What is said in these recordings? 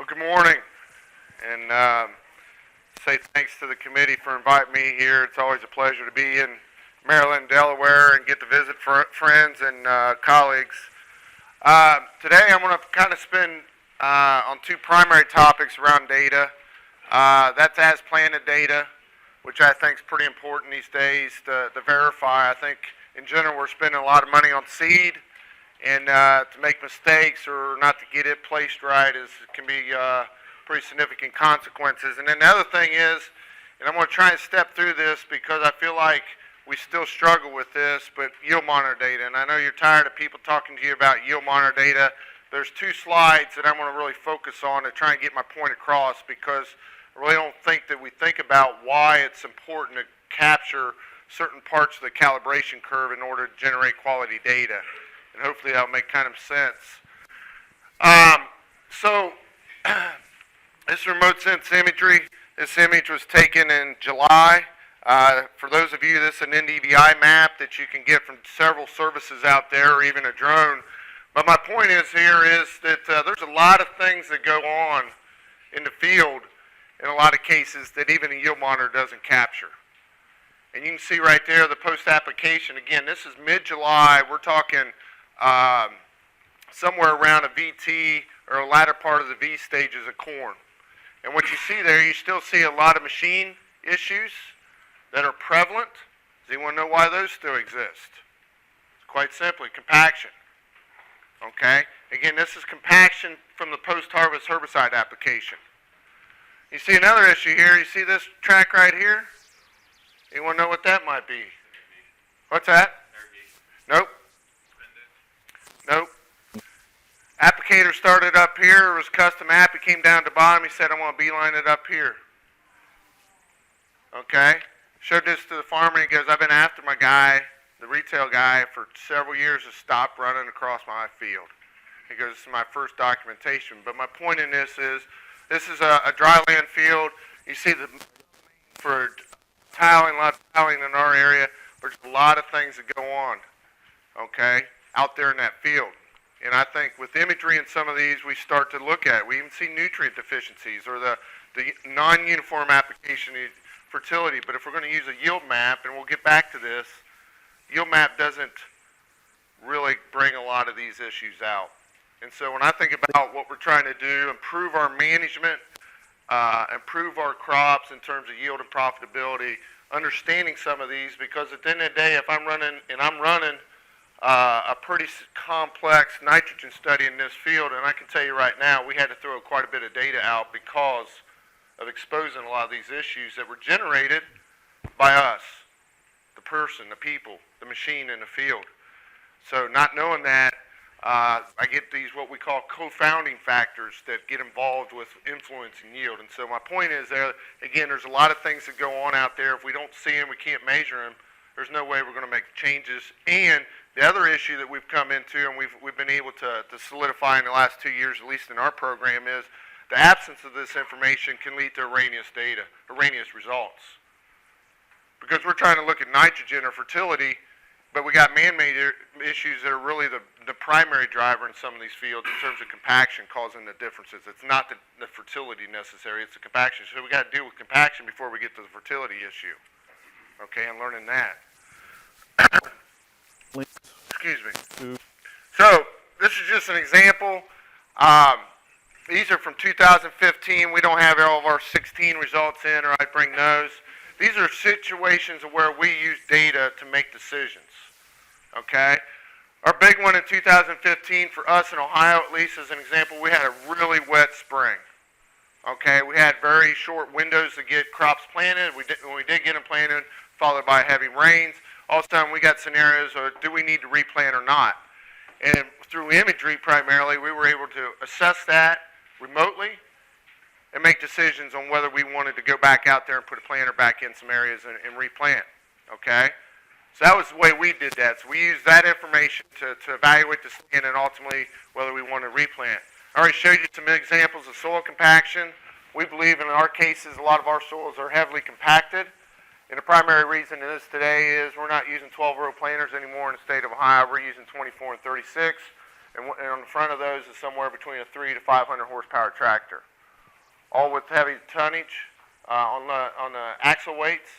Good morning, and say thanks to the committee for inviting me here. It's always a pleasure to be in Maryland, Delaware, and get to visit friends and colleagues. Today I'm going to kind of spend on two primary topics around data. That's as planted data, which I think is pretty important these days to verify. I think in general we're spending a lot of money on seed, and to make mistakes or not to get it placed right can be pretty significant consequences. And then the other thing is, and I'm going to try and step through this because I feel like we still struggle with this, but yield monitor data. And I know you're tired of people talking to you about yield monitor data. There's two slides that I'm going to really focus on to try and get my point across, because I really don't think that we think about why it's important to capture certain parts of the calibration curve in order to generate quality data. And hopefully that'll make kind of sense. So this remote sense imagery, this image was taken in July. For those of you, this is an NDVI map that you can get from several services out there, or even a drone. But my point is that there's a lot of things that go on in the field in a lot of cases that even a yield monitor doesn't capture. And you can see right there the post-application. Again, this is mid-July. We're talking somewhere around a VT or a latter part of the V stages of corn. And what you see there, you still see a lot of machine issues that are prevalent. Does anyone know why those still exist? It's quite simply compaction. Okay? Again, this is compaction from the post-harvest herbicide application. You see another issue here. You see this track right here? Anyone know what that might be? What's that? Nope. Nope. Applicator started up here. It was custom app. He came down to the bottom. He said, I want to beeline it up here. Okay. Showed this to the farmer. He goes, I've been after my guy, the retail guy, for several years to stop running across my field. He goes, this is my first documentation. But my point in this is a dry land field. You see the for tiling, a lot of tiling in our area. There's a lot of things that go on, okay, out there in that field. And I think with imagery and some of these, we start to look at it. We even see nutrient deficiencies or the non-uniform application fertility. But if we're going to use a yield map, and we'll get back to this, yield map doesn't really bring a lot of these issues out. And so when I think about what we're trying to do, improve our management, improve our crops in terms of yield and profitability, understanding some of these, because at the end of the day, if I'm running a pretty complex nitrogen study in this field, and I can tell you right now, we had to throw quite a bit of data out because of exposing a lot of these issues that were generated by us, the person, the people, the machine in the field. So not knowing that, I get these what we call co-founding factors that get involved with influencing yield. And so my point is there, again, there's a lot of things that go on out there. If we don't see them, we can't measure them, there's no way we're going to make changes. And the other issue that we've come into, and we've been able to solidify in the last 2 years, at least in our program, is the absence of this information can lead to erroneous data, erroneous results. Because we're trying to look at nitrogen or fertility, but we got man-made issues that are really the primary driver in some of these fields in terms of compaction causing the differences. It's not the fertility necessary, it's the compaction. So we got to deal with compaction before we get to the fertility issue. Okay, I'm learning that. Excuse me. So this is just an example. These are from 2015. We don't have all of our 16 results in, or I'd bring those. These are situations where we use data to make decisions. Okay? Our big one in 2015 for us in Ohio, at least as an example, we had a really wet spring. Okay? We had very short windows to get crops planted. When we did get them planted, followed by heavy rains. All of a sudden we got scenarios of do we need to replant or not? And through imagery primarily, we were able to assess that remotely and make decisions on whether we wanted to go back out there and put a planter back in some areas and replant. Okay? So that was the way we did that. So we used that information to evaluate the stand and ultimately whether we want to replant. I already showed you some examples of soil compaction. We believe in our cases a lot of our soils are heavily compacted. And the primary reason in this today is we're not using 12-row planters anymore in the state of Ohio. We're using 24 and 36. And on the front of those is somewhere between a 300 to 500 horsepower tractor. all with heavy tonnage on the axle weights.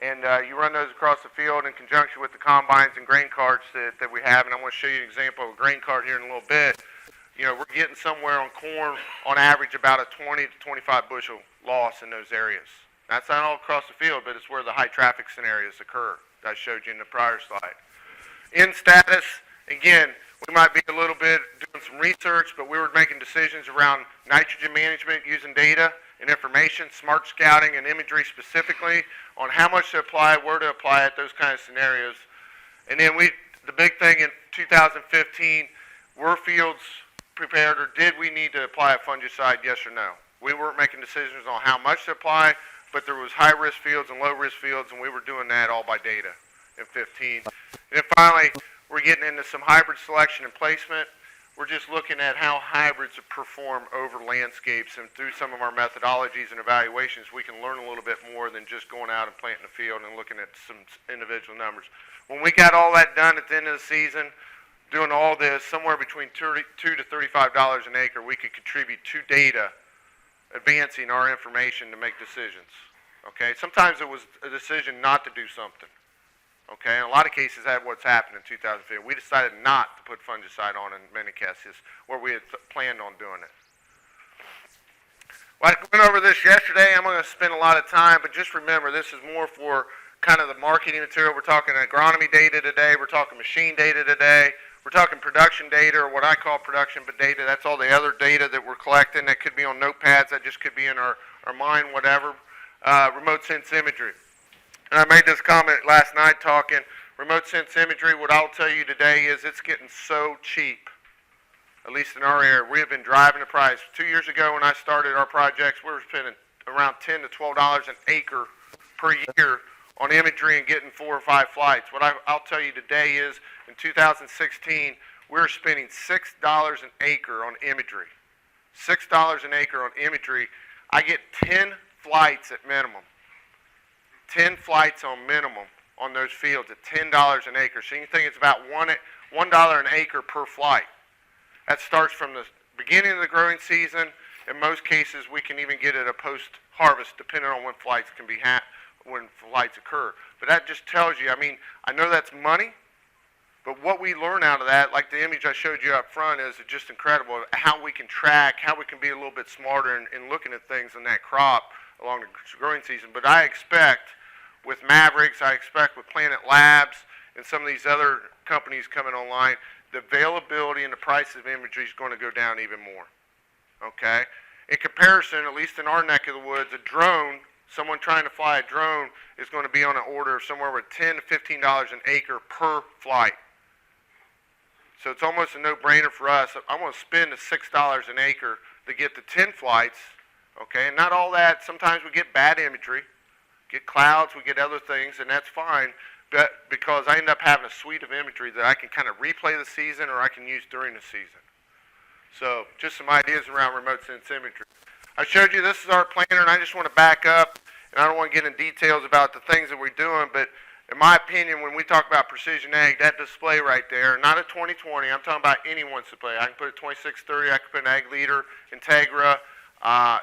And you run those across the field in conjunction with the combines and grain carts that we have. And I'm going to show you an example of a grain cart here in a little bit. You know, we're getting somewhere on corn on average about a 20 to 25 bushel loss in those areas. That's not all across the field, but it's where the high traffic scenarios occur that I showed you in the prior slide. In status, again, we might be a little bit doing some research, but we were making decisions around nitrogen management using data and information, smart scouting and imagery specifically on how much to apply, where to apply it, those kind of scenarios. And then the big thing in 2015, were fields prepared, or did we need to apply a fungicide, yes or no? We weren't making decisions on how much to apply, but there was high-risk fields and low-risk fields, and we were doing that all by data in 15. And then finally, we're getting into some hybrid selection and placement. We're just looking at how hybrids perform over landscapes, and through some of our methodologies and evaluations, we can learn a little bit more than just going out and planting the field and looking at some individual numbers. When we got all that done at the end of the season, doing all this, somewhere between $32 to $35 an acre, we could contribute to data, advancing our information to make decisions. Okay, sometimes it was a decision not to do something. Okay, in a lot of cases, that's what's happened in 2015. We decided not to put fungicide on in many cases where we had planned on doing it. Well, I went over this yesterday. I'm going to spend a lot of time, but just remember, this is more for kind of the marketing material. We're talking agronomy data today. We're talking machine data today. We're talking production data, or what I call production but data. That's all the other data that we're collecting. That could be on notepads. That just could be in our mind, whatever. Remote sense imagery. And I made this comment last night talking remote sense imagery. What I'll tell you today is it's getting so cheap, at least in our area. We have been driving the price. 2 years ago when I started our projects, we were spending around $10 to $12 an acre per year on imagery and getting 4 or 5 flights. What I'll tell you today is in 2016, we're spending $6 an acre on imagery. $6 an acre on imagery. I get 10 flights at minimum. 10 flights on minimum on those fields at $10 an acre. So you think it's about $1 an acre per flight. That starts from the beginning of the growing season. In most cases, we can even get it a post-harvest, depending on when flights can be when flights occur. But that just tells you, I mean, I know that's money, but what we learn out of that, like the image I showed you up front, is just incredible. How we can track, how we can be a little bit smarter in looking at things in that crop along the growing season. But I expect with Mavericks, I expect with Planet Labs and some of these other companies coming online, the availability and the price of imagery is going to go down even more. Okay? In comparison, at least in our neck of the woods, a drone, someone trying to fly a drone is going to be on an order of somewhere with $10 to $15 an acre per flight. So it's almost a no-brainer for us. I'm going to spend the $6 an acre to get the 10 flights, okay? And not all that. Sometimes we get bad imagery, get clouds, we get other things, and that's fine, but because I end up having a suite of imagery that I can kind of replay the season or I can use during the season. So just some ideas around remote sense imagery. I showed you this is our planner, and I just want to back up, and I don't want to get into details about the things that we're doing, but in my opinion, when we talk about precision ag, that display right there, not a 2020, I'm talking about anyone's display. I can put a 2630, I can put an Ag Leader, Integra,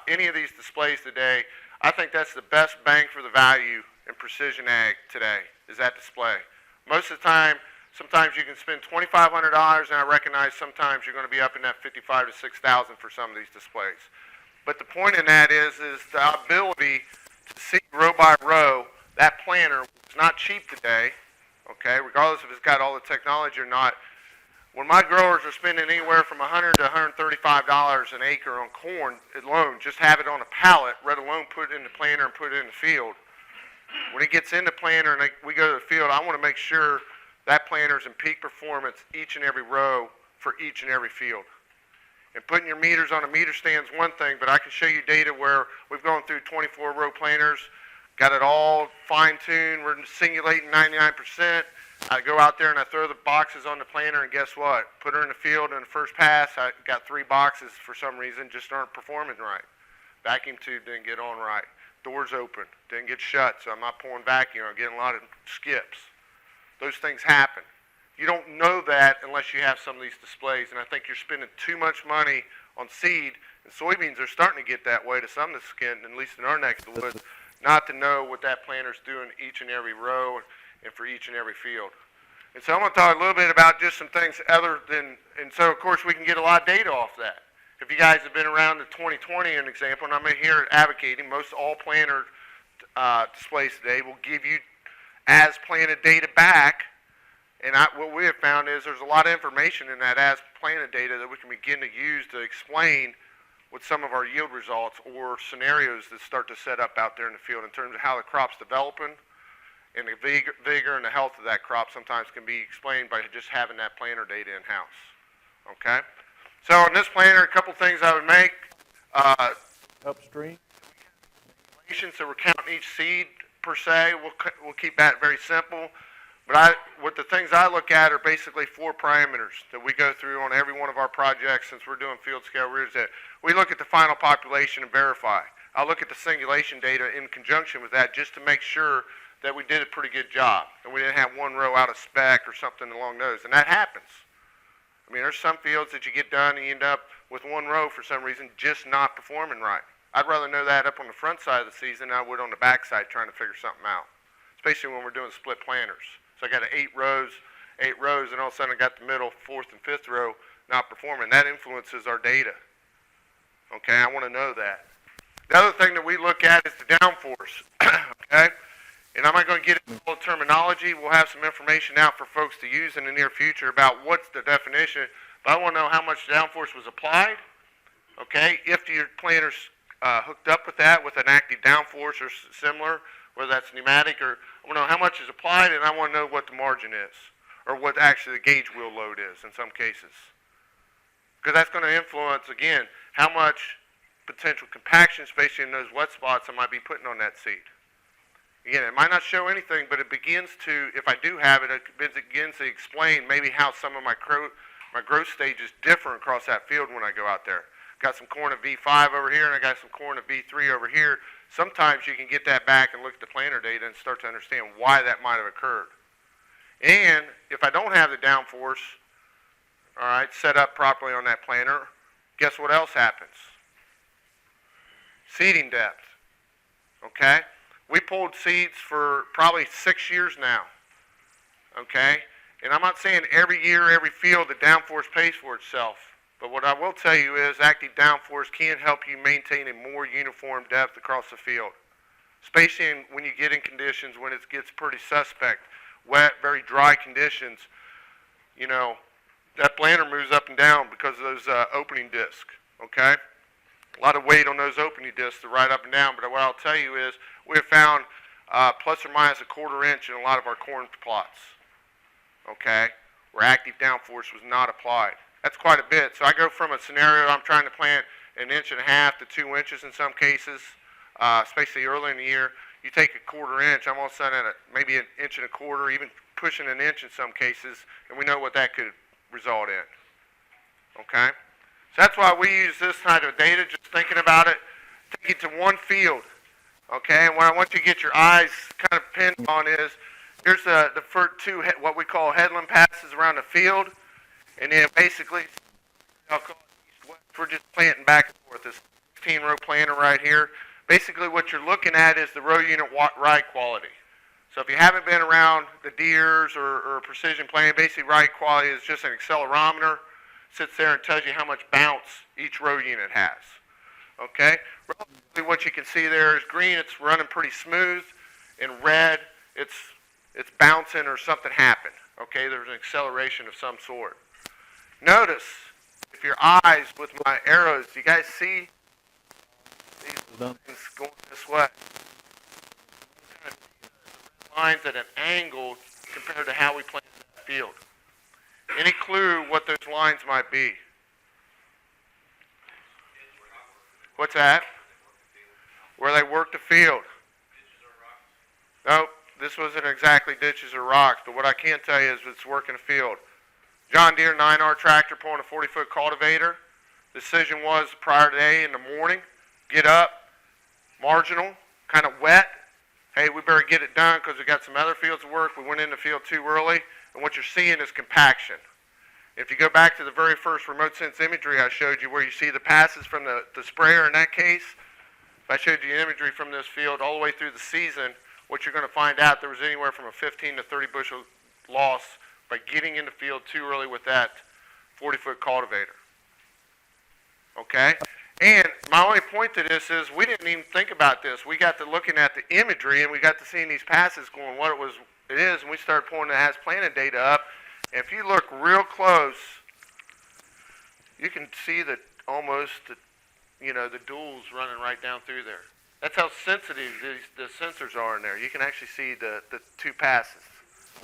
any of these displays today. I think that's the best bang for the value in precision ag today, is that display. Most of the time, sometimes you can spend $2,500, and I recognize sometimes you're going to be up in that $5,500 to $6,000 for some of these displays. But the point in that is the ability to see row by row that planner is not cheap today, okay, regardless if it's got all the technology or not. When my growers are spending anywhere from $100 to $135 an acre on corn alone, just have it on a pallet, let alone put it in the planter and put it in the field. When it gets in the planter and we go to the field, I want to make sure that planter's in peak performance each and every row for each and every field. And putting your meters on a meter stand is one thing, but I can show you data where we've gone through 24 row planters, got it all fine-tuned, we're simulating 99%. I go out there and I throw the boxes on the planter, and guess what? Put her in the field, and the first pass, I got 3 boxes for some reason just aren't performing right. Vacuum tube didn't get on right. Doors open, didn't get shut, so I'm not pouring vacuum. I'm getting a lot of skips. Those things happen. You don't know that unless you have some of these displays, and I think you're spending too much money on seed And soybeans are starting to get that way to some extent, at least in our neck of the woods, not to know what that planter's doing each and every row and for each and every field. And so I'm going to talk a little bit about just some things other than, and so of course we can get a lot of data off that. If you guys have been around the 2020, an example, and I'm here advocating, most all planter displays today will give you as planted data back. And what we have found is there's a lot of information in that as planted data that we can begin to use to explain what some of our yield results or scenarios that start to set up out there in the field in terms of how the crop's developing, and the vigor and the health of that crop sometimes can be explained by just having that planter data in-house. Okay? So on this planter, a couple things I would make. Upstream. So we're counting each seed per se. We'll keep that very simple. But what the things I look at are basically 4 parameters that we go through on every one of our projects since we're doing field scale rears. We look at the final population and verify. I'll look at the singulation data in conjunction with that just to make sure that we did a pretty good job and we didn't have one row out of spec or something along those. And that happens. I mean, there's some fields that you get done and you end up with one row for some reason just not performing right. I'd rather know that up on the front side of the season than I would on the back side trying to figure something out, especially when we're doing split planters. So I got 8 rows, and all of a sudden I got the middle, 4th and 5th row not performing. That influences our data. Okay, I want to know that. The other thing that we look at is the downforce. Okay, and I'm not going to get into all the terminology. We'll have some information out for folks to use in the near future about what's the definition. But I want to know how much downforce was applied. Okay, if your planter's hooked up with that with an active downforce or similar, whether that's pneumatic or I want to know how much is applied, and I want to know what the margin is, or what actually the gauge wheel load is in some cases. Because that's going to influence, again, how much potential compaction, especially in those wet spots, I might be putting on that seed. Again, it might not show anything, but it begins to, if I do have it, it begins to explain maybe how some of my growth stages differ across that field when I go out there. Got some corn of V5 over here, and I got some corn of V3 over here. Sometimes you can get that back and look at the planter data and start to understand why that might have occurred. And if I don't have the downforce, all right, set up properly on that planter, guess what else happens? Seeding depth. Okay? We pulled seeds for probably 6 years now. Okay? And I'm not saying every year, every field, the downforce pays for itself. But what I will tell you is active downforce can help you maintain a more uniform depth across the field, especially when you get in conditions when it gets pretty suspect, wet, very dry conditions. You know, that planter moves up and down because of those opening discs, okay? A lot of weight on those opening discs to ride up and down, but what I'll tell you is we have found plus or minus a 1/4 inch in a lot of our corn plots, okay, where active downforce was not applied. That's quite a bit. So I go from a scenario I'm trying to plant 1.5 inches to 2 inches in some cases, especially early in the year. You take a 1/4 inch, I'm all of a sudden at maybe 1.25 inches, even pushing 1 inch in some cases, and we know what that could result in. Okay? So that's why we use this kind of data, just thinking about it, take it to one field. Okay? And what I want you to get your eyes kind of pinned on is, here's the first 2, what we call headland passes around the field. And then basically, I'll call it east-west. We're just planting back and forth. This 16-row planter right here. Basically, what you're looking at is the row unit ride quality. So if you haven't been around the Deeres or precision planting, basically ride quality is just an accelerometer. Sits there and tells you how much bounce each row unit has. Okay? Relatively, what you can see there is green, it's running pretty smooth. In red, it's bouncing or something happened. Okay? There's an acceleration of some sort. Notice, if your eyes with my arrows, do you guys see these things going this way? Lines at an angle compared to how we planted that field. Any clue what those lines might be? What's that? Where they work the field. Nope, this wasn't exactly ditches or rocks, but what I can tell you is it's working the field. John Deere 9R tractor pulling a 40-foot cultivator. Decision was prior day in the morning, get up, marginal, kind of wet. Hey, we better get it done because we got some other fields to work. We went in the field too early, and what you're seeing is compaction. If you go back to the very first remote sense imagery I showed you where you see the passes from the sprayer in that case, if I showed you imagery from this field all the way through the season, what you're going to find out there was anywhere from a 15 to 30 bushel loss by getting in the field too early with that 40-foot cultivator. Okay? And my only point to this is we didn't even think about this. We got to looking at the imagery and we got to seeing these passes going what it is, and we started pulling the as planted data up. And if you look real close, you can see that almost the duals running right down through there. That's how sensitive the sensors are in there. You can actually see the two passes.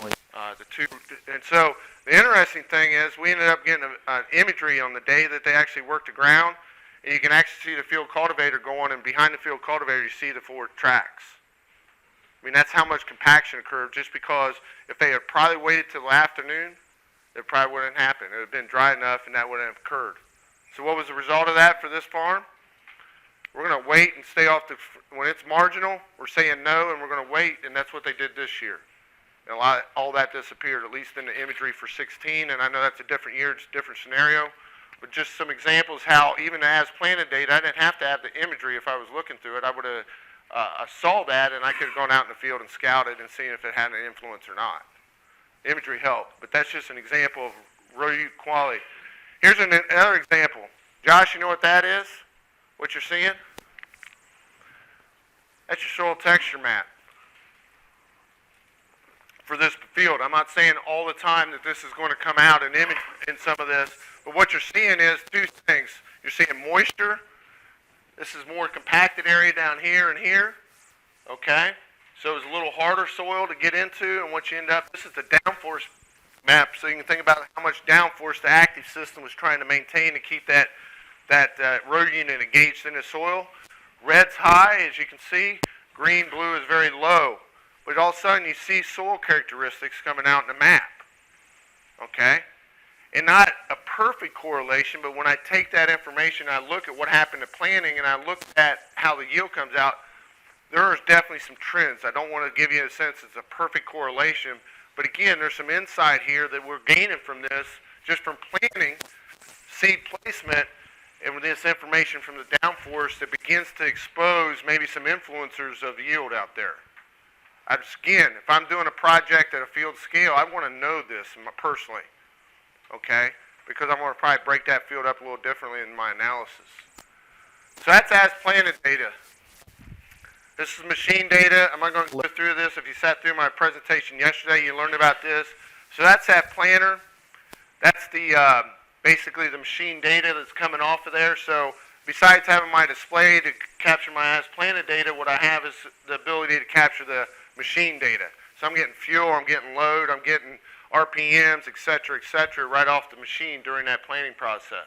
And so the interesting thing is we ended up getting an imagery on the day that they actually worked the ground, and you can actually see the field cultivator going, and behind the field cultivator you see the 4 tracks. I mean, that's how much compaction occurred, just because if they had probably waited till the afternoon, it probably wouldn't happen. It would have been dry enough and that wouldn't have occurred. So what was the result of that for this farm? We're going to wait and stay off when it's marginal, we're saying no, and we're going to wait, and that's what they did this year. And all that disappeared, at least in the imagery for 16, and I know that's a different year, it's a different scenario, but just some examples how even as planted data, I didn't have to have the imagery if I was looking through it. I would have I saw that, and I could have gone out in the field and scouted and seen if it had an influence or not. The imagery helped, but that's just an example of row quality. Here's another example. Josh, you know what that is? What you're seeing? That's your soil texture map for this field. I'm not saying all the time that this is going to come out in image in some of this, but what you're seeing is 2 things. You're seeing moisture. This is more compacted area down here and here. Okay? So it's a little harder soil to get into, and what you end up, this is the downforce map, so you can think about how much downforce the active system was trying to maintain to keep that row unit engaged in the soil. Red's high, as you can see. Green, blue is very low. But all of a sudden, you see soil characteristics coming out in the map. Okay? And not a perfect correlation, but when I take that information, I look at what happened to planting, and I look at how the yield comes out, there is definitely some trends. I don't want to give you a sense it's a perfect correlation, but again, there's some insight here that we're gaining from this, just from planting, seed placement, and with this information from the downforce that begins to expose maybe some influencers of yield out there. Again, if I'm doing a project at a field scale, I want to know this personally, okay? Because I want to probably break that field up a little differently in my analysis. So that's as planted data. This is machine data. I'm not going to go through this. If you sat through my presentation yesterday, you learned about this. So that's that planter. That's the basically the machine data that's coming off of there. So besides having my display to capture my as planted data, what I have is the ability to capture the machine data. So I'm getting fuel, I'm getting load, I'm getting RPMs, et cetera, right off the machine during that planting process.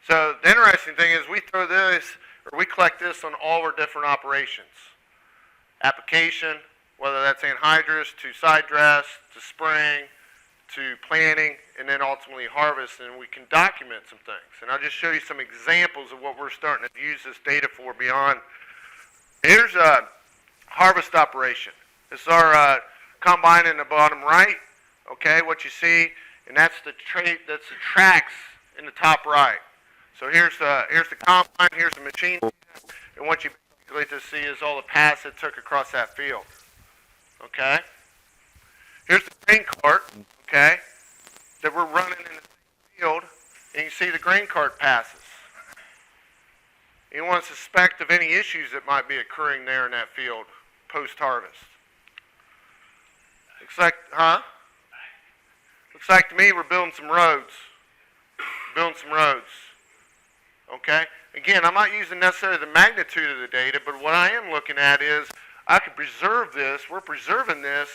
So the interesting thing is we throw this, or we collect this on all our different operations. Application, whether that's anhydrous, to side dress, to spraying, to planting, and then ultimately harvest, and we can document some things. And I'll just show you some examples of what we're starting to use this data for beyond. Here's a harvest operation. This is our combine in the bottom right. Okay, what you see, and that's the tracks in the top right. So here's the combine, here's the machine, and what you basically to see is all the paths it took across that field. Okay? Here's the grain cart, okay, that we're running in the field, and you see the grain cart passes. You want to suspect of any issues that might be occurring there in that field post-harvest. Looks like, Looks like to me we're building some roads. Okay? Again, I'm not using necessarily the magnitude of the data, but what I am looking at is I could preserve this, we're preserving this,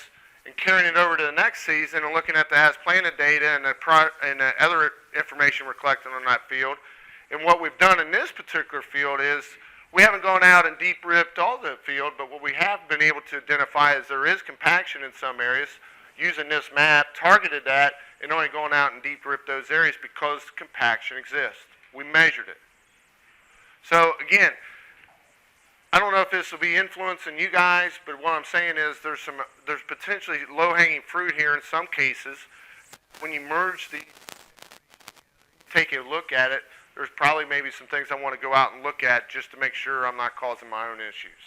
and carrying it over to the next season and looking at the as planted data and the other information we're collecting on that field. And what we've done in this particular field is we haven't gone out and deep ripped all the field, but what we have been able to identify is there is compaction in some areas. Using this map, targeted that, and only going out and deep rip those areas because compaction exists. We measured it. So again, I don't know if this will be influencing you guys, but what I'm saying is there's potentially low-hanging fruit here in some cases. When you merge the taking a look at it, there's probably maybe some things I want to go out and look at just to make sure I'm not causing my own issues.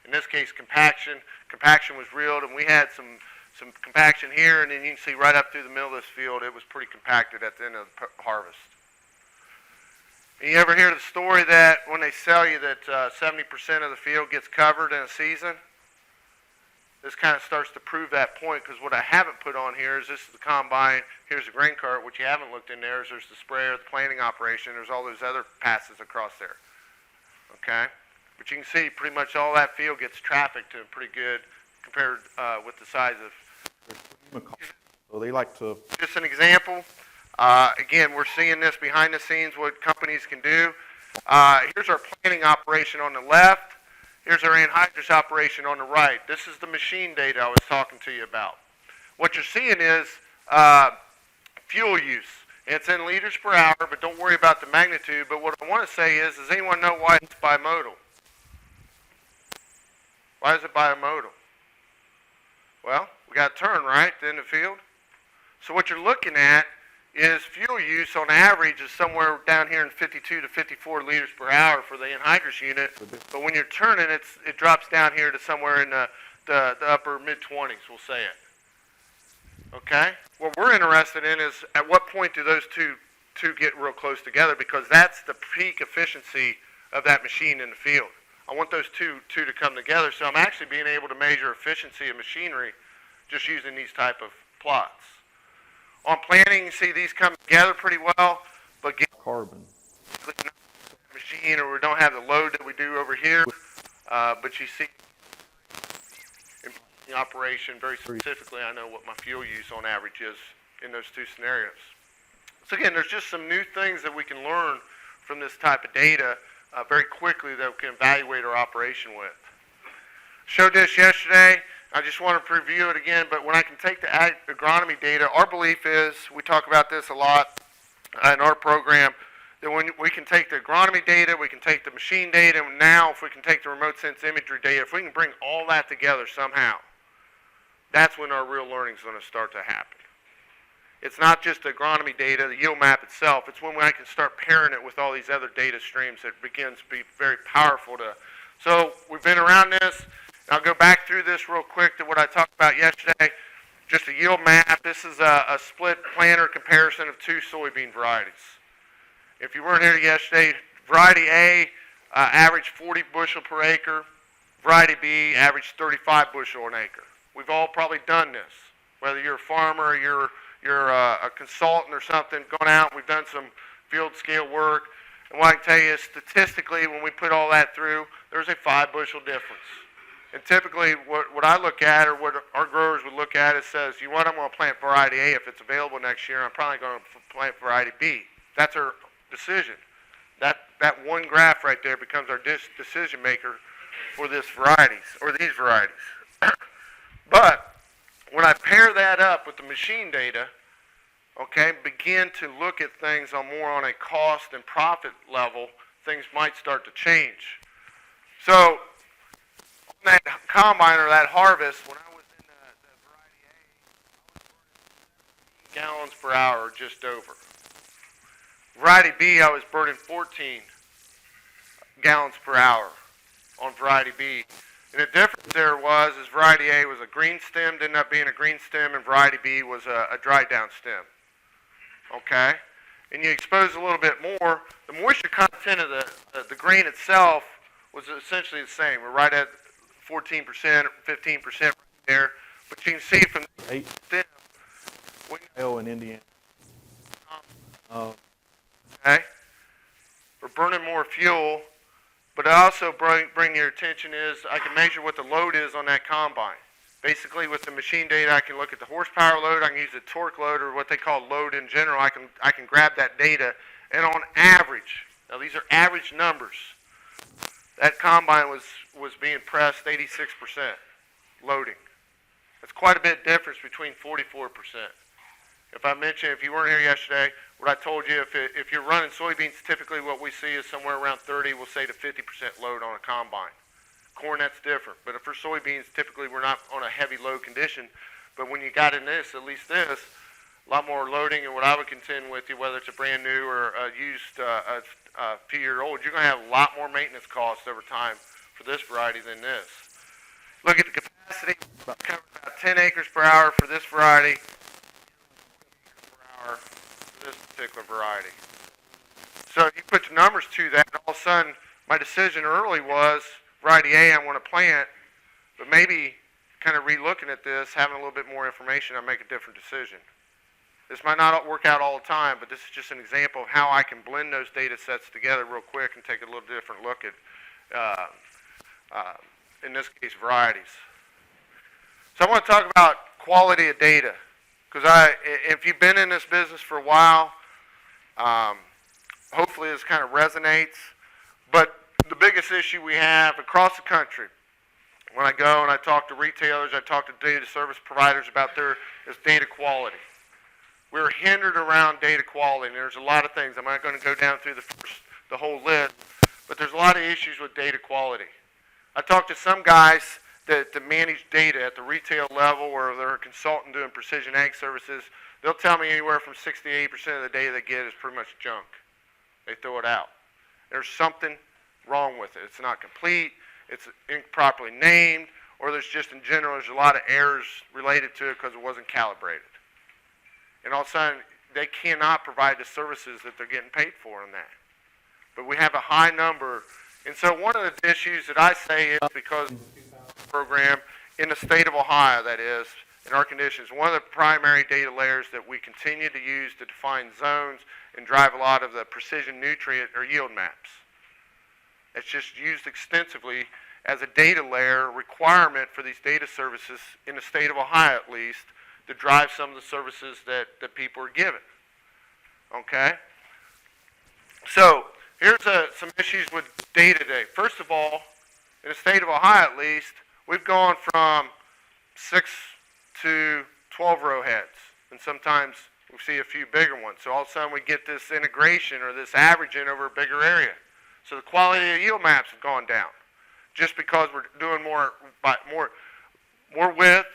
In this case, compaction. Compaction was reeled, and we had some compaction here, and then you can see right up through the middle of this field, it was pretty compacted at the end of the harvest. And you ever hear the story that when they sell you that 70% of the field gets covered in a season? This kind of starts to prove that point, because what I haven't put on here is this is the combine, here's the grain cart. What you haven't looked in there is there's the sprayer, the planting operation, there's all those other passes across there. Okay? But you can see pretty much all that field gets trafficked and pretty good compared with the size of. So they like to. Just an example. Again, we're seeing this behind the scenes, what companies can do. Here's our planting operation on the left. Here's our anhydrous operation on the right. This is the machine data I was talking to you about. What you're seeing is fuel use. It's in liters per hour, but don't worry about the magnitude. But what I want to say is, does anyone know why it's bimodal? Why is it bimodal? Well, we got a turn, right, in the field? So what you're looking at is fuel use on average is somewhere down here in 52 to 54 liters per hour for the anhydrous unit. But when you're turning, it drops down here to somewhere in the upper mid-20s, we'll say it. Okay? What we're interested in is at what point do those two get real close together, because that's the peak efficiency of that machine in the field. I want those two to come together, so I'm actually being able to measure efficiency of machinery just using these type of plots. On planting, you see these come together pretty well, but get Carbon. machine, or we don't have the load that we do over here, but you see in the operation very specifically, I know what my fuel use on average is in those two scenarios. So again, there's just some new things that we can learn from this type of data very quickly that we can evaluate our operation with. Showed this yesterday. I just want to review it again, but when I can take the agronomy data, our belief is, we talk about this a lot in our program, that when we can take the agronomy data, we can take the machine data, and now if we can take the remote sense imagery data, if we can bring all that together somehow, that's when our real learning is going to start to happen. It's not just the agronomy data, the yield map itself, it's when I can start pairing it with all these other data streams that begins to be very powerful to. So we've been around this. I'll go back through this real quick to what I talked about yesterday. Just a yield map. This is a split planter comparison of two soybean varieties. If you weren't here yesterday, variety A averaged 40 bushel per acre. Variety B averaged 35 bushel an acre. We've all probably done this. Whether you're a farmer or you're a consultant or something, gone out, we've done some field scale work. And what I can tell you is statistically, when we put all that through, there's a 5 bushel difference. And typically, what I look at, or what our growers would look at, is says, you know what, I'm going to plant variety A if it's available next year. I'm probably going to plant variety B. That's our decision. That one graph right there becomes our decision maker for this varieties, or these varieties. But when I pair that up with the machine data, okay, begin to look at things more on a cost and profit level, things might start to change. So that combine or that harvest, when I was in the variety A, I was burning 17 gallons per hour or just over. Variety B, I was burning 14 gallons per hour on variety B. And the difference there is variety A was a green stem, ended up being a green stem, and variety B was a dry down stem. Okay? And you expose a little bit more, the moisture content of the grain itself was essentially the same. We're right at 14%, 15% right there. But you can see from the stem, in Indiana. okay? We're burning more fuel, but I also bring your attention is I can measure what the load is on that combine. Basically, with the machine data, I can look at the horsepower load, I can use the torque load, or what they call load in general. I can grab that data, and on average, now these are average numbers, that combine was being pressed 86% loading. That's quite a bit difference between 44%. If you weren't here yesterday, what I told you, if you're running soybeans, typically what we see is somewhere around 30, we'll say to 50% load on a combine. Corn, that's different. But for soybeans, typically we're not on a heavy load condition. But when you got in this, at least this, a lot more loading, and what I would contend with you, whether it's a brand new or a used, a few-year-old, you're going to have a lot more maintenance costs over time for this variety than this. Look at the capacity, covered about 10 acres per hour for this variety, per hour for this particular variety. So if you put the numbers to that, all of a sudden, my decision early was variety A I want to plant, but maybe kind of re-looking at this, having a little bit more information, I make a different decision. This might not work out all the time, but this is just an example of how I can blend those data sets together real quick and take a little different look at, in this case, varieties. So I want to talk about quality of data, because if you've been in this business for a while, hopefully this kind of resonates. But the biggest issue we have across the country, when I go and I talk to retailers, I talk to data service providers about is data quality. We're hindered around data quality, and there's a lot of things. I'm not going to go down through the whole list, but there's a lot of issues with data quality. I talked to some guys that manage data at the retail level, or they're a consultant doing precision ag services. They'll tell me anywhere from 60 to 80% of the data they get is pretty much junk. They throw it out. There's something wrong with it. It's not complete, it's improperly named, or there's just in general, there's a lot of errors related to it because it wasn't calibrated. And all of a sudden, they cannot provide the services that they're getting paid for in that. But we have a high number. And so one of the issues that I say is because of the program in the state of Ohio, that is, in our conditions, one of the primary data layers that we continue to use to define zones and drive a lot of the precision nutrient or yield maps. It's just used extensively as a data layer requirement for these data services in the state of Ohio, at least, to drive some of the services that people are given. Okay? So here's some issues with data today. First of all, in the state of Ohio at least, we've gone from 6 to 12 row heads, and sometimes we see a few bigger ones. So all of a sudden we get this integration or this averaging over a bigger area. So the quality of yield maps have gone down just because we're doing more width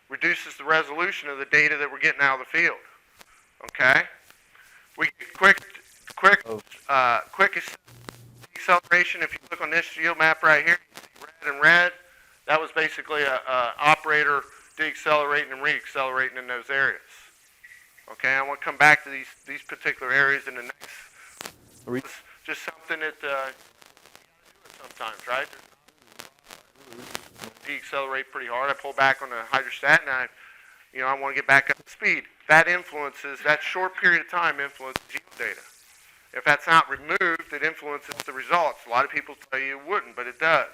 reduces the resolution of the data that we're getting out of the field. Okay? We get quick acceleration. If you look on this yield map right here, you see red and red. That was basically a operator deaccelerating and reaccelerating in those areas. Okay, I want to come back to these particular areas in the next. It's just something that you gotta do it sometimes, right? Deaccelerate pretty hard. I pull back on the hydrostat, and I want to get back up to speed. That short period of time influences yield data. If that's not removed, it influences the results. A lot of people tell you it wouldn't, but it does.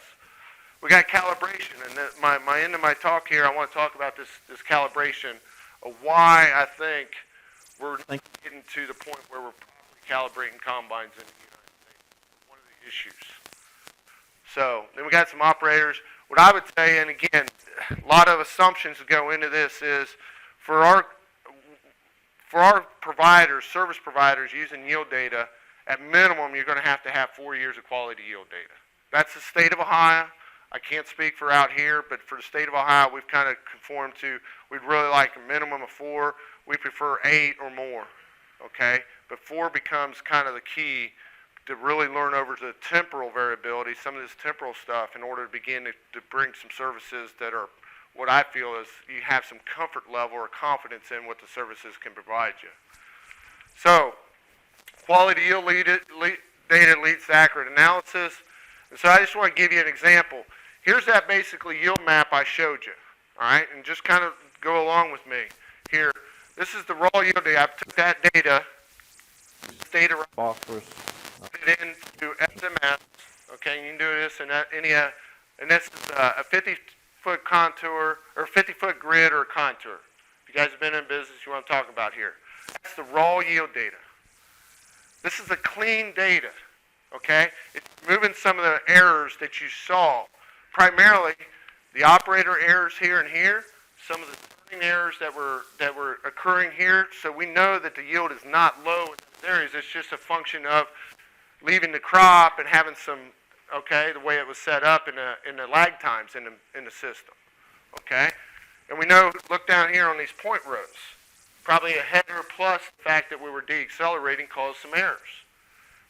We got calibration, and my end of my talk here, I want to talk about this calibration of why I think we're getting to the point where we're properly calibrating combines in the United States. One of the issues. So then we got some operators. What I would say, and again, a lot of assumptions that go into this is for our providers, service providers using yield data, at minimum you're going to have 4 years of quality yield data. That's the state of Ohio. I can't speak for out here, but for the state of Ohio, we've kind of conformed to, we'd really like a minimum of 4. We prefer 8 or more, okay? But 4 becomes kind of the key to really learn over the temporal variability, some of this temporal stuff, in order to begin to bring some services that are what I feel is you have some comfort level or confidence in what the services can provide you. So, quality yield data leads to accurate analysis. And so I just want to give you an example. Here's that basically yield map I showed you, all right? And just kind of go along with me here. This is the raw yield data. I took that data phosphorus. put it into SMS. Okay, you can do this in and this is a 50-foot contour or 50-foot grid or contour. If you guys have been in business, you want to talk about here. That's the raw yield data. This is the clean data. Okay, it's removing some of the errors that you saw. Primarily, the operator errors here and here. Some of the turning errors that were occurring here. So we know that the yield is not low in those areas. It's just a function of leaving the crop and having some, okay, the way it was set up in the lag times in the system. Okay, and we know. Look down here on these point rows. Probably a header plus the fact that we were deaccelerating caused some errors.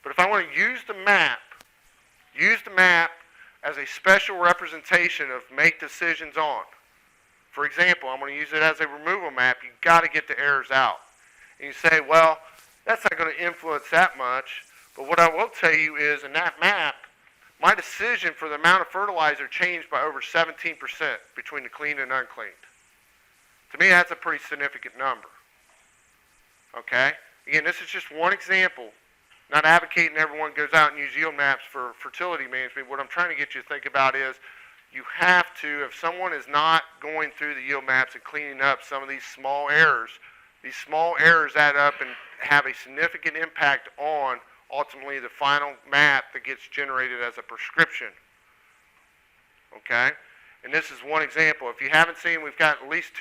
But if I want to use the map as a special representation of make decisions on. For example, I'm going to use it as a removal map. You've got to get the errors out. And you say, well, that's not going to influence that much. But what I will tell you is in that map, my decision for the amount of fertilizer changed by over 17% between the cleaned and uncleaned. To me, that's a pretty significant number. Okay? Again, this is just one example. Not advocating everyone goes out and use yield maps for fertility management. What I'm trying to get you to think about is you have to, if someone is not going through the yield maps and cleaning up some of these small errors add up and have a significant impact on ultimately the final map that gets generated as a prescription. Okay? And this is one example. If you haven't seen, we've got at least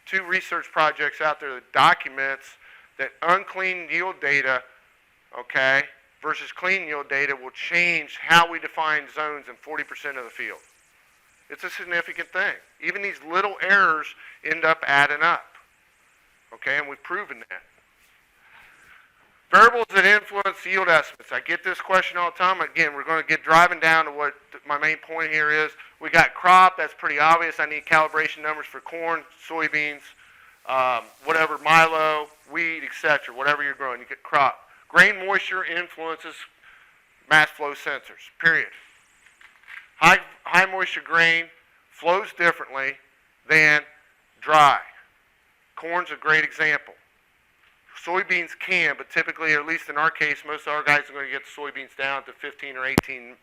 two research projects out there that documents that unclean yield data, okay, versus clean yield data will change how we define zones in 40% of the field. It's a significant thing. Even these little errors end up adding up. Okay, and we've proven that. Variables that influence yield estimates. I get this question all the time. Again, we're going to get driving down to what my main point here is. We got crop. That's pretty obvious. I need calibration numbers for corn, soybeans, whatever, milo, wheat, etc. Whatever you're growing, you get crop. Grain moisture influences mass flow sensors, period. High moisture grain flows differently than dry. Corn's a great example. Soybeans can, but typically, or at least in our case, most of our guys are going to get the soybeans down to 15 or 18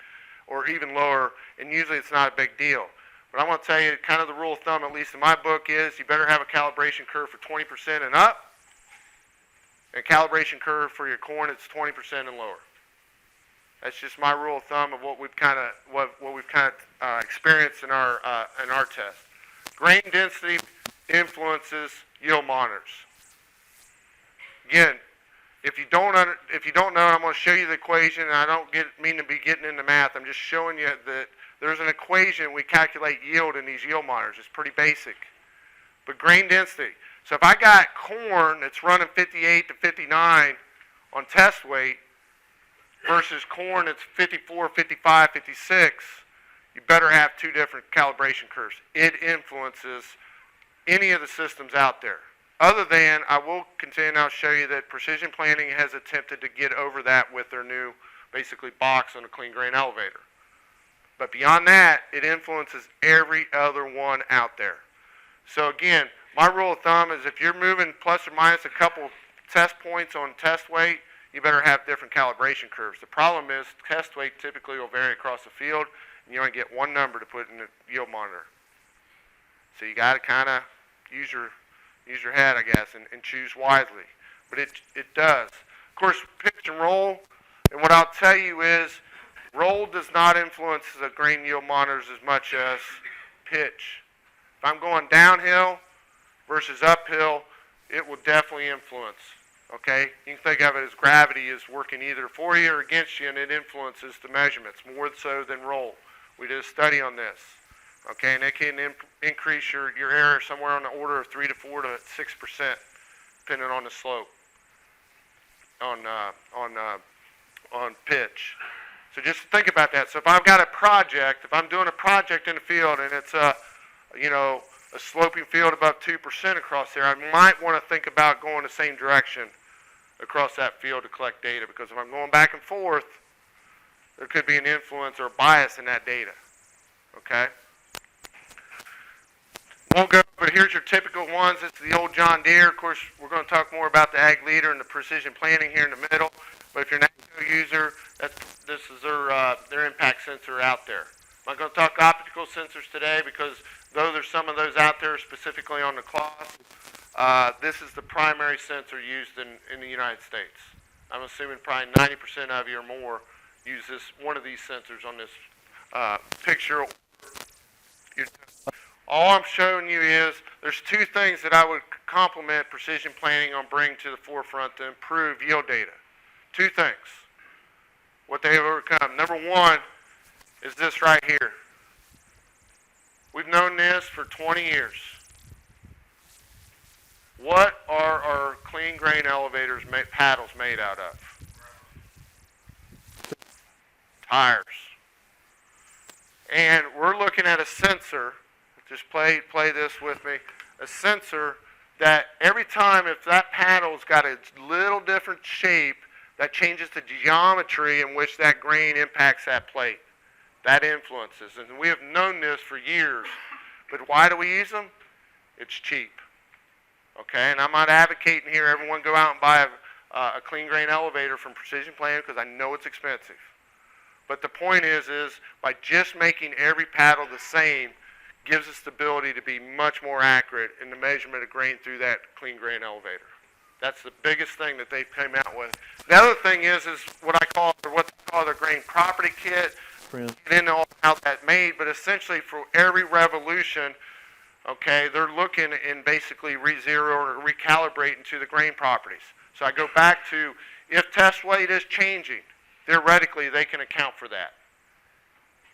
or even lower, and usually it's not a big deal. But I want to tell you, kind of the rule of thumb, at least in my book, is you better have a calibration curve for 20% and up, and a calibration curve for your corn, it's 20% and lower. That's just my rule of thumb of what we've kind of experienced in our test. Grain density influences yield monitors. Again, if you don't know, I'm going to show you the equation, and I don't mean to be getting into math. I'm just showing you that there's an equation we calculate yield in these yield monitors. It's pretty basic. But grain density. So if I got corn that's running 58 to 59 on test weight versus corn that's 54, 55, 56, you better have two different calibration curves. It influences any of the systems out there. Other than, I will continue, I'll show you that Precision Planting has attempted to get over that with their new, basically, box on a clean grain elevator. But beyond that, it influences every other one out there. So again, my rule of thumb is if you're moving plus or minus a couple test points on test weight, you better have different calibration curves. The problem is test weight typically will vary across the field, and you only get one number to put in the yield monitor. So you got to kind of use your head, I guess, and choose wisely. But it does. Of course, pitch and roll, and what I'll tell you is roll does not influence the grain yield monitors as much as pitch. If I'm going downhill versus uphill, it will definitely influence. Okay? You can think of it as gravity is working either for you or against you, and it influences the measurements more so than roll. We did a study on this. Okay, and it can increase your error somewhere on the order of 3 to 4 to 6%, depending on the slope on pitch. So just think about that. So if I've got a project, if I'm doing a project in the field and it's a sloping field above 2% across there, I might want to think about going the same direction across that field to collect data, because if I'm going back and forth, there could be an influence or a bias in that data. Okay? Won't go, but here's your typical ones. It's the old John Deere. Of course, we're going to talk more about the Ag Leader and the Precision Planting here in the middle. But if you're an AGCO user, this is their impact sensor out there. I'm not going to talk optical sensors today because though there's some of those out there specifically on the cloth, this is the primary sensor used in the United States. I'm assuming probably 90% of you or more use one of these sensors on this picture. All I'm showing you is there's two things that I would complement Precision Planting on bringing to the forefront to improve yield data. Two things. What they have overcome. Number one is this right here. We've known this for 20 years. What are our clean grain elevators paddles made out of? Tires. And we're looking at a sensor, just play this with me, a sensor that every time if that paddle's got a little different shape, that changes the geometry in which that grain impacts that plate. That influences. And we have known this for years. But why do we use them? It's cheap. Okay, and I'm not advocating here everyone go out and buy a clean grain elevator from Precision Planting because I know it's expensive. But the point is by just making every paddle the same gives us the ability to be much more accurate in the measurement of grain through that clean grain elevator. That's the biggest thing that they've come out with. The other thing is what they call their grain property kit. Get into all how that's made, but essentially for every revolution, okay, they're looking and basically re-zero or recalibrating to the grain properties. So I go back to if test weight is changing, theoretically they can account for that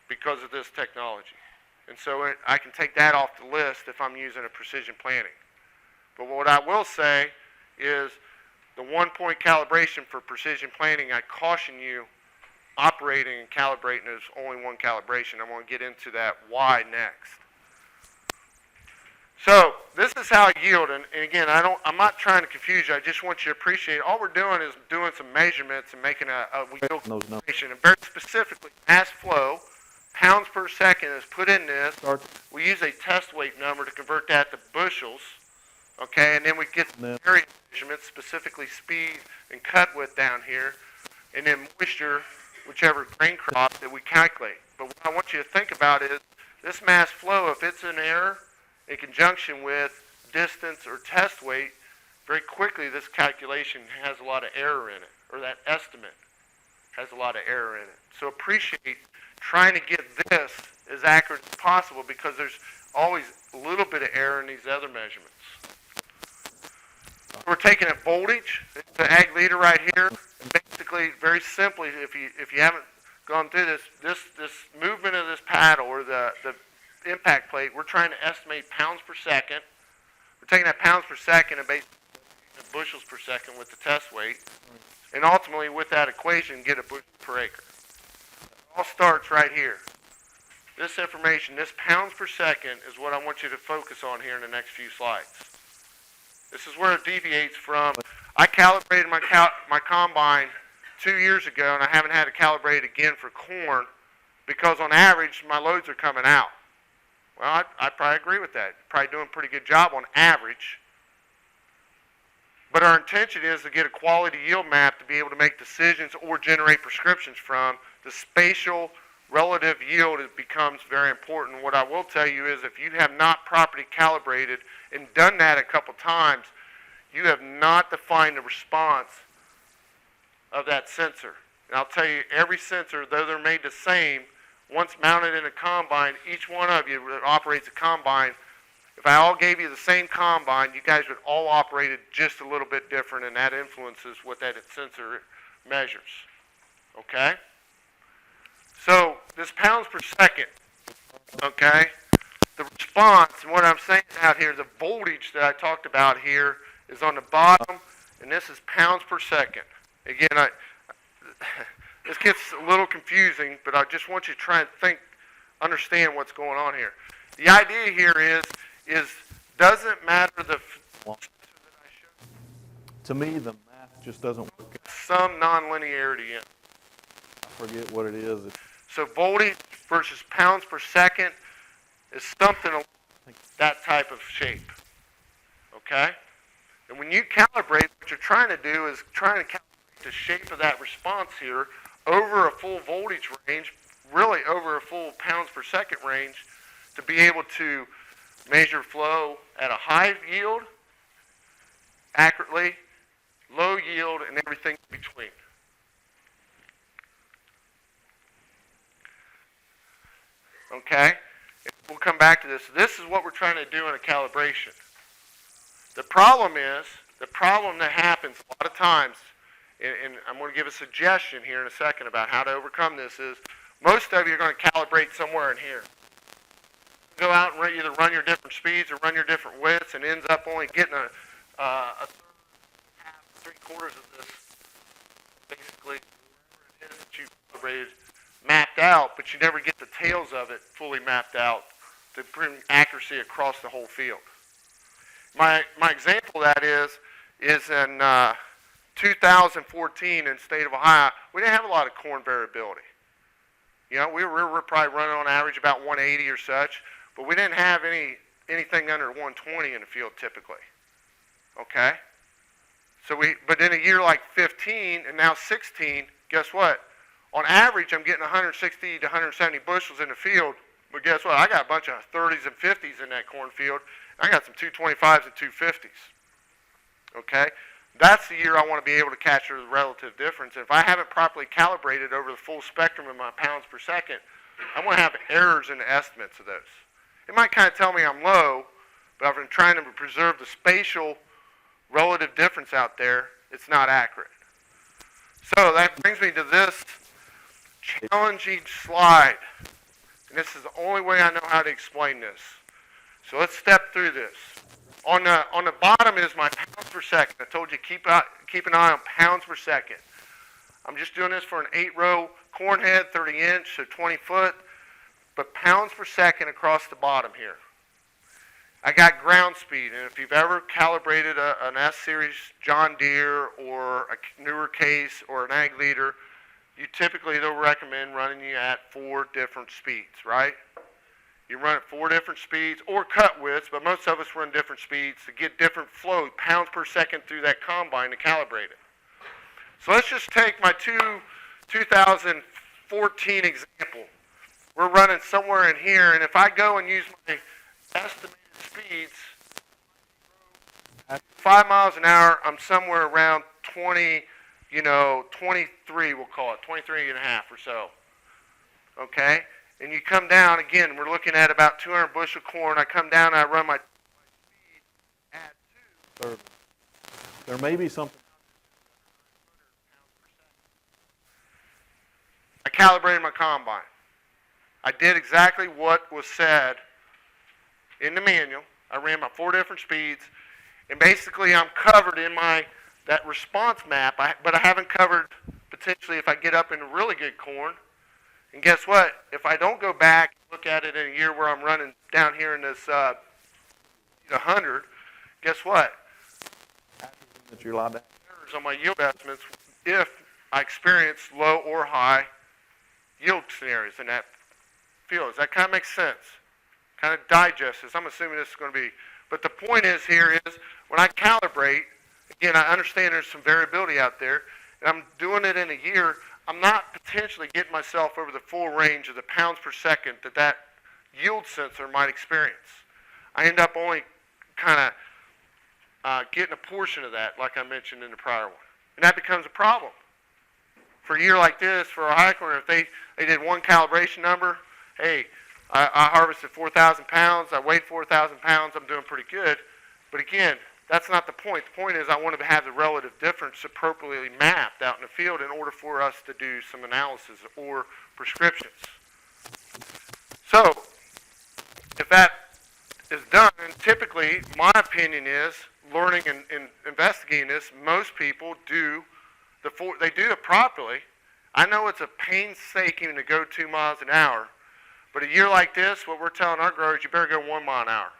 because of this technology. And so I can take that off the list if I'm using a precision planting. But what I will say is the 1-point calibration for precision planting, I caution you, operating and calibrating is only one calibration. I'm going to get into that why next. So this is how I yield, and again, I'm not trying to confuse you. I just want you to appreciate all we're doing is doing some measurements and making a yield calculation. And very specifically, mass flow, pounds per second is put in this. We use a test weight number to convert that to bushels. Okay, and then we get the area measurements, specifically speed and cut width down here, and then moisture, whichever grain crop that we calculate. But what I want you to think about is this mass flow, if it's an error in conjunction with distance or test weight, very quickly this calculation has a lot of error in it, or that estimate has a lot of error in it. So appreciate trying to get this as accurate as possible because there's always a little bit of error in these other measurements. We're taking a voltage, the ag leader right here, and basically, very simply, if you haven't gone through this movement of this paddle or the impact plate, we're trying to estimate pounds per second. We're taking that pounds per second and basically bushels per second with the test weight, and ultimately with that equation get a bushel per acre. It all starts right here. This information, this pounds per second, is what I want you to focus on here in the next few slides. This is where it deviates from, I calibrated my combine 2 years ago, and I haven't had to calibrate it again for corn because on average, my loads are coming out. Well, I probably agree with that. Probably doing a pretty good job on average. But our intention is to get a quality yield map to be able to make decisions or generate prescriptions from. The spatial relative yield becomes very important. What I will tell you is if you have not properly calibrated and done that a couple times, you have not defined the response of that sensor. And I'll tell you, every sensor, though they're made the same, once mounted in a combine, each one of you that operates a combine, if I all gave you the same combine, you guys would all operate it just a little bit different, and that influences what that sensor measures. Okay? So this pounds per second, okay, the response, and what I'm saying out here, the voltage that I talked about here is on the bottom, and this is pounds per second. Again, this gets a little confusing, but I just want you to try and understand what's going on here. The idea here is doesn't matter the that I showed. To me, the math just doesn't work. Some nonlinearity in it. I forget what it is. So voltage versus pounds per second is something like that type of shape. Okay? And when you calibrate, what you're trying to do is trying to calibrate the shape of that response here over a full voltage range, really over a full pounds per second range, to be able to measure flow at a high yield, accurately, low yield, and everything in between. Okay? We'll come back to this. This is what we're trying to do in a calibration. The problem that happens a lot of times, and I'm going to give a suggestion here in a second about how to overcome this, is most of you are going to calibrate somewhere in here. Go out and either run your different speeds or run your different widths and ends up only getting a third, half, three-quarters of this, basically, whatever it is that you calibrated, mapped out, but you never get the tails of it fully mapped out to bring accuracy across the whole field. My example of that is in 2014 in the state of Ohio, we didn't have a lot of corn variability. You know, we were probably running on average about 180 or such, but we didn't have anything under 120 in the field typically. Okay? But in a year like 15 and now 16, guess what? On average, I'm getting 160 to 170 bushels in the field, but guess what? I got a bunch of 30s and 50s in that cornfield. I got some 225s and 250s. Okay? That's the year I want to be able to capture the relative difference. And if I haven't properly calibrated over the full spectrum of my pounds per second, I'm going to have errors in the estimates of those. It might kind of tell me I'm low, but if I'm trying to preserve the spatial relative difference out there, it's not accurate. So that brings me to this challenging slide. And this is the only way I know how to explain this. So let's step through this. On the bottom is my pounds per second. I told you keep an eye on pounds per second. I'm just doing this for an 8-row corn head, 30 inch, so 20 foot, but pounds per second across the bottom here. I got ground speed, and if you've ever calibrated an S-Series John Deere or a newer case or an Ag Leader, they'll recommend running you at 4 different speeds, right? You run at 4 different speeds or cut widths, but most of us run different speeds to get different flow, pounds per second through that combine to calibrate it. So let's just take my 2014 example. We're running somewhere in here, and if I go and use my estimated speeds, at 5 miles an hour, I'm somewhere around 23, we'll call it, 23 and a half or so. Okay? And you come down, again, we're looking at about 200 bushel corn. I come down and I run my speed at 2. There may be something. I calibrated my combine. I did exactly what was said in the manual. I ran my 4 different speeds, and basically I'm covered in that response map, but I haven't covered potentially if I get up into really good corn. And guess what? If I don't go back and look at it in a year where I'm running down here in this 100, guess what? That you're allowed to Errors on my yield estimates if I experience low or high yield scenarios in that field. Does that kind of make sense? Kind of digest this. I'm assuming this is going to be. But the point is here is when I calibrate, again, I understand there's some variability out there, and I'm doing it in a year. I'm not potentially getting myself over the full range of the pounds per second that yield sensor might experience. I end up only kind of getting a portion of that, like I mentioned in the prior one. And that becomes a problem. For a year like this, for a high corner, if they did one calibration number, hey, I harvested 4,000 pounds, I weighed 4,000 pounds, I'm doing pretty good. But again, that's not the point. The point is I want to have the relative difference appropriately mapped out in the field in order for us to do some analysis or prescriptions. So, if that is done, and typically, my opinion is, learning and investigating this, most people do they do it properly. I know it's a painstaking to go 2 miles an hour, but a year like this, what we're telling our growers, you better go 1 mile an hour.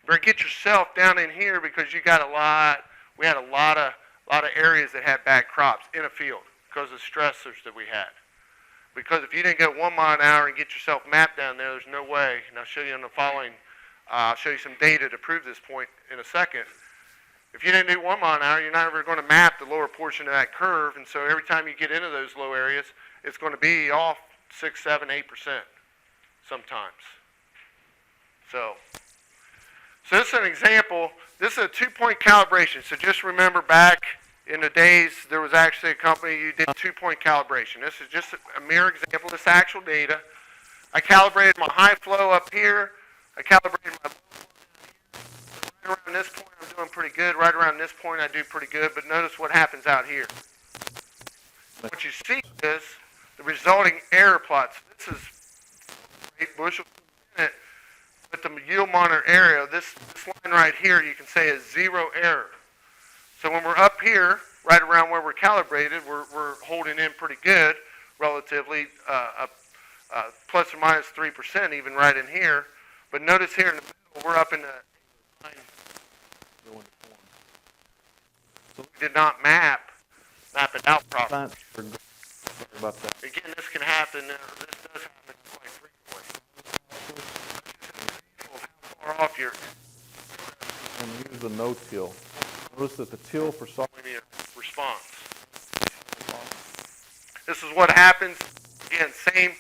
You better get yourself down in here because you got we had a lot of areas that had bad crops in a field because of stressors that we had. Because if you didn't go 1 mile an hour and get yourself mapped down there, there's no way, and I'll show you in the following, I'll show you some data to prove this point in a second. If you didn't do 1 mile an hour, you're not ever going to map the lower portion of that curve, and so every time you get into those low areas, it's going to be off 6, 7, 8% sometimes. So this is an example. This is a 2-point calibration. So just remember back in the days, there was actually a company who did 2-point calibration. This is just a mere example. This actual data. I calibrated my high flow up here. I calibrated my low flow right around this point. I'm doing pretty good. Right around this point, I do pretty good. But notice what happens out here. What you see is the resulting error plots. This is 8 bushels per minute. But the yield monitor area, this line right here, you can say is 0 error. So when we're up here, right around where we're calibrated, we're holding in pretty good, relatively, plus or minus 3%, even right in here. But notice here in the middle, we're up in the line. So we did not map it out properly. Sorry about that. Again, this can happen. This does happen quite frequently. How far off your And use the no-till. Notice that the till for soft response. This is what happens. Again, same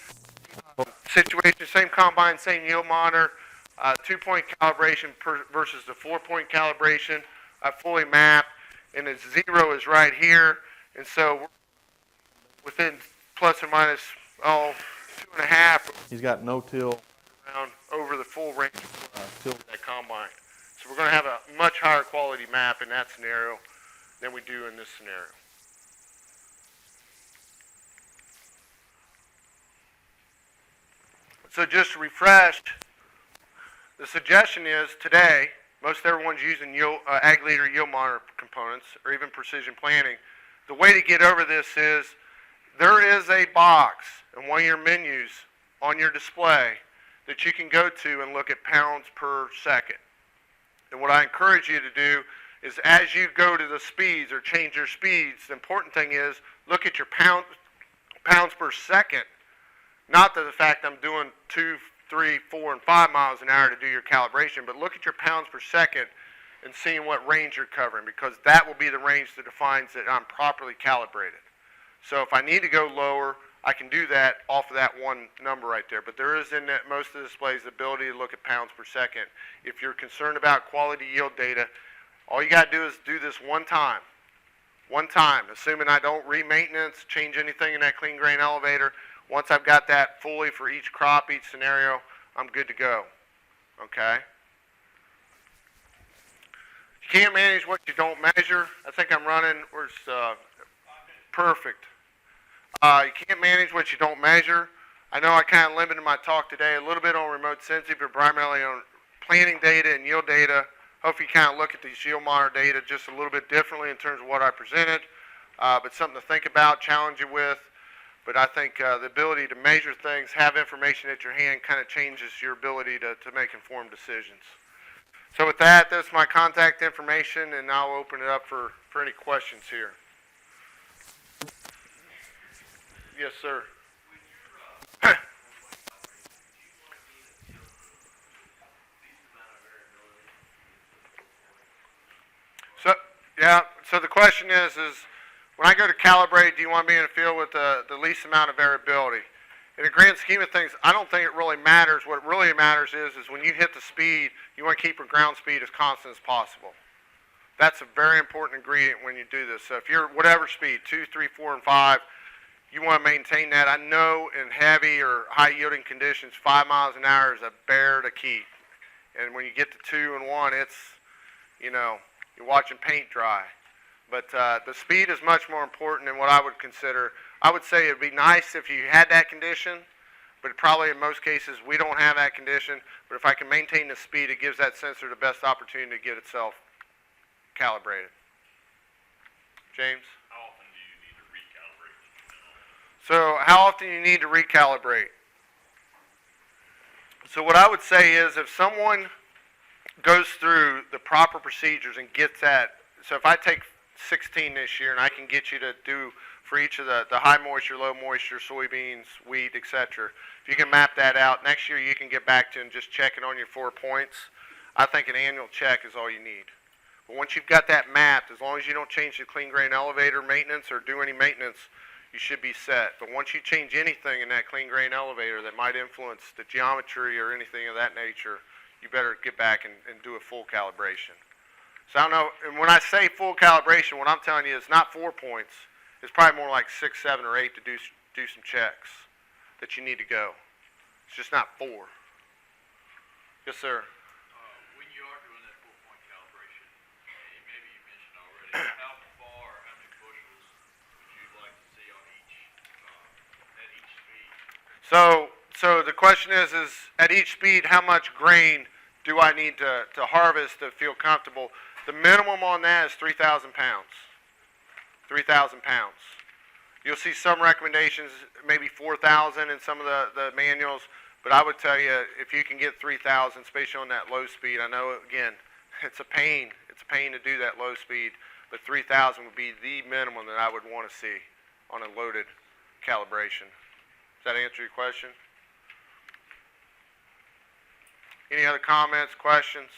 situation, same combine, same yield monitor, 2-point calibration versus the 4-point calibration. I fully mapped, and the 0 is right here, and so we're within plus or minus 2.5. He's got no-till. Around over the full range of Till. that combine. So we're going to have a much higher quality map in that scenario than we do in this scenario. So just to refresh, the suggestion is today, most everyone's using ag leader yield monitor components or even precision planting. The way to get over this is there is a box in one of your menus on your display that you can go to and look at pounds per second. And what I encourage you to do is as you go to the speeds or change your speeds, the important thing is look at your pounds per second. Not that the fact I'm doing 2, 3, 4, and 5 miles an hour to do your calibration, but look at your pounds per second and seeing what range you're covering, because that will be the range that defines that I'm properly calibrated. So if I need to go lower, I can do that off of that one number right there. But there is in most of the displays the ability to look at pounds per second. If you're concerned about quality yield data, all you got to do is do this one time. One time, assuming I don't re-maintenance, change anything in that clean grain elevator. Once I've got that fully for each crop, each scenario, I'm good to go. Okay? You can't manage what you don't measure. I think I'm running, where's perfect. You can't manage what you don't measure. I know I kind of limited my talk today a little bit on remote sensing, but primarily on planting data and yield data. Hopefully you kind of look at these yield monitor data just a little bit differently in terms of what I presented, but something to think about, challenge you with. But I think the ability to measure things, have information at your hand, kind of changes your ability to make informed decisions. So with that, that's my contact information, and I'll open it up for any questions here. Yes, sir. So the question is when I go to calibrate, do you want to be in a field with the least amount of variability? In the grand scheme of things, I don't think it really matters. What really matters is when you hit the speed, you want to keep your ground speed as constant as possible. That's a very important ingredient when you do this. So if you're whatever speed, 2, 3, 4, and 5, you want to maintain that. I know in heavy or high yielding conditions, 5 miles an hour is a bear to keep. And when you get to 2 and 1, it's, you're watching paint dry. But the speed is much more important than what I would consider. I would say it'd be nice if you had that condition, but probably in most cases we don't have that condition. But if I can maintain the speed, it gives that sensor the best opportunity to get itself calibrated. James? How often do you need to recalibrate? So how often you need to recalibrate? So what I would say is if someone goes through the proper procedures and gets that, so if I take 16 this year and I can get you to do for each of the high moisture, low moisture, soybeans, wheat, etc. If you can map that out, next year you can get back to and just check it on your 4 points. I think an annual check is all you need. But once you've got that mapped, as long as you don't change the clean grain elevator maintenance or do any maintenance, you should be set. But once you change anything in that clean grain elevator that might influence the geometry or anything of that nature, you better get back and do a full calibration. So I don't know, and when I say full calibration, what I'm telling you is not 4 points. It's probably more like 6, 7, or 8 to do some checks that you need to go. It's just not 4. Yes, sir. When you are doing that 4-point calibration, and maybe you mentioned already, how far, how many bushels would you like to see on at each speed? So the question is at each speed, how much grain do I need to harvest to feel comfortable? The minimum on that is 3,000 pounds. 3,000 pounds. You'll see some recommendations, maybe 4,000 in some of the manuals, but I would tell you if you can get 3,000, especially on that low speed. I know, again, it's a pain. It's a pain to do that low speed, but 3,000 would be the minimum that I would want to see on a loaded calibration. Does that answer your question? Any other comments, questions?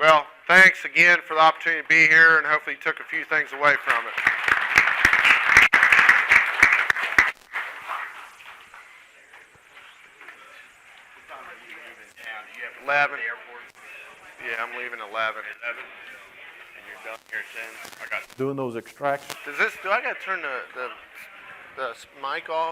Well, thanks again for the opportunity to be here, and hopefully you took a few things away from it. What time are you leaving town? Do you have to 11. go to the airport? Yeah, I'm leaving 11. 11? And you're done here at 10? I got it. Doing those extractions. Do I gotta turn the mic off?